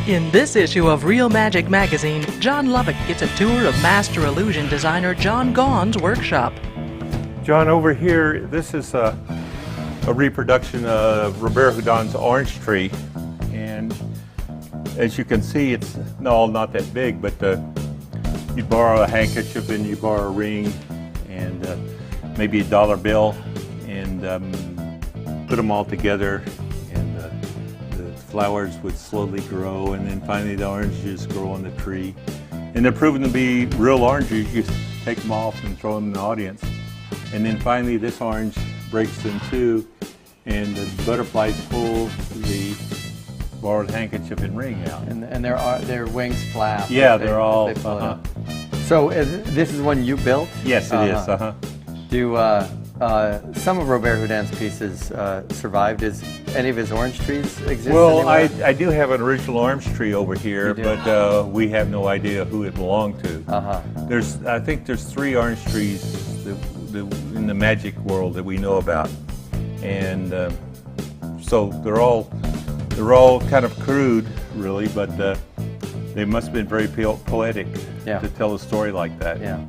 In this issue of Real Magic magazine, John Lubbock gets a tour of master illusion designer John Gaughan's workshop. John, over here, this is a reproduction of Robert Houdin's orange tree. And as you can see, it's not that big, but you borrow a handkerchief and you borrow a ring and maybe a dollar bill and put them all together. The flowers would slowly grow, and then finally the oranges grow on the tree. And they're proven to be real oranges. You take them off and throw them in the audience. And then finally this orange breaks in two, and the butterflies pull the borrowed handkerchief and ring out. And their wings flap. Yeah, they're all. So this is one you built? Yes, it is. Do some of Robert Houdin's pieces survive? Does any of his orange trees exist? Well, I do have an original orange tree over here, but we have no idea who it belonged to. I think there's 3 orange trees in the magic world that we know about, and so they're all kind of crude, really, but they must have been very poetic to tell a story like that. Yeah.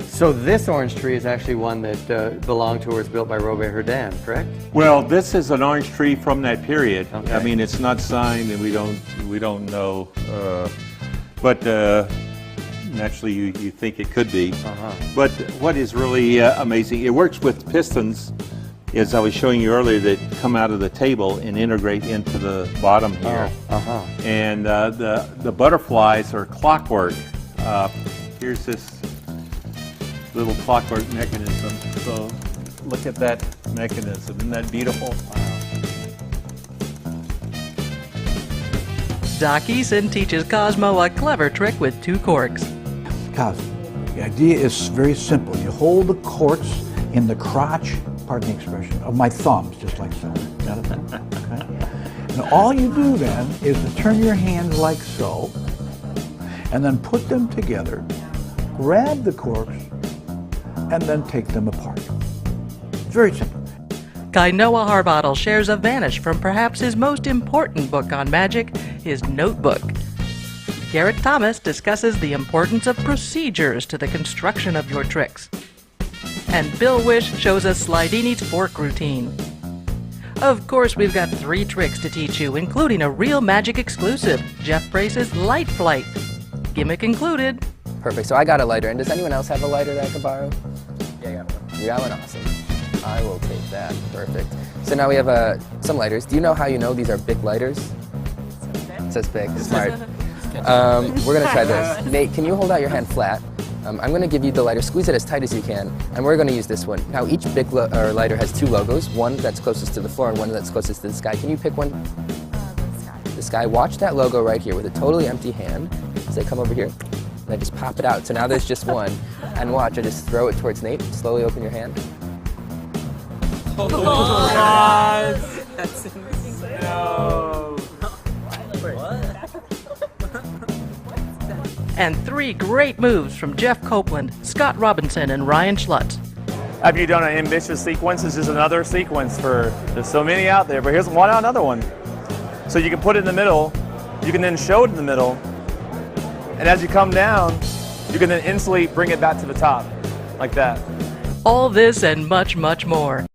So this orange tree is actually one that belonged to or was built by Robert Houdin, correct? Well, this is an orange tree from that period. Okay. I mean, it's not signed, and we don't know, but naturally you think it could be. But what is really amazing, it works with pistons, as I was showing you earlier, that come out of the table and integrate into the bottom here. And the butterflies are clockwork. Here's this little clockwork mechanism. So look at that mechanism. Isn't that beautiful? Doc Eason teaches Cosmo a clever trick with 2 corks. Cosmo, the idea is very simple. You hold the corks in the crotch, pardon the expression, of my thumbs, just like so. Got it? Okay. And all you do then is to turn your hands like so, and then put them together, grab the corks, and then take them apart. Very simple. Kainoa Harbottle shares a vanish from perhaps his most important book on magic, his notebook. Garrett Thomas discusses the importance of procedures to the construction of your tricks. And Bill Wish shows us Slidini's fork routine. Of course, we've got 3 tricks to teach you, including a Real Magic exclusive, Jeff Brace's Light Flight. Gimmick included. Perfect. So I got a lighter, and does anyone else have a lighter that I could borrow? Yeah, I got one. You got one? Awesome. I will take that. Perfect. So now we have some lighters. Do you know how you know these are Bic lighters? It says Bic. Smart. We're going to try this. Nate, can you hold out your hand flat? I'm going to give you the lighter. Squeeze it as tight as you can, and we're going to use this one. Now each Bic lighter has 2 logos, one that's closest to the floor and one that's closest to the sky. Can you pick one? The sky. The sky. Watch that logo right here with a totally empty hand. Say, come over here. And I just pop it out. So now there's just one. And watch, I just throw it towards Nate. Slowly open your hand. Oh, God. That's insane. No. And 3 great moves from Jeff Copeland, Scott Robinson, and Ryan Schlutz. After you've done an ambitious sequence, it's just another sequence there's so many out there, but here's another one. So you can put it in the middle, you can then show it in the middle, and as you come down, you can then instantly bring it back to the top, like that. All this and much, much more.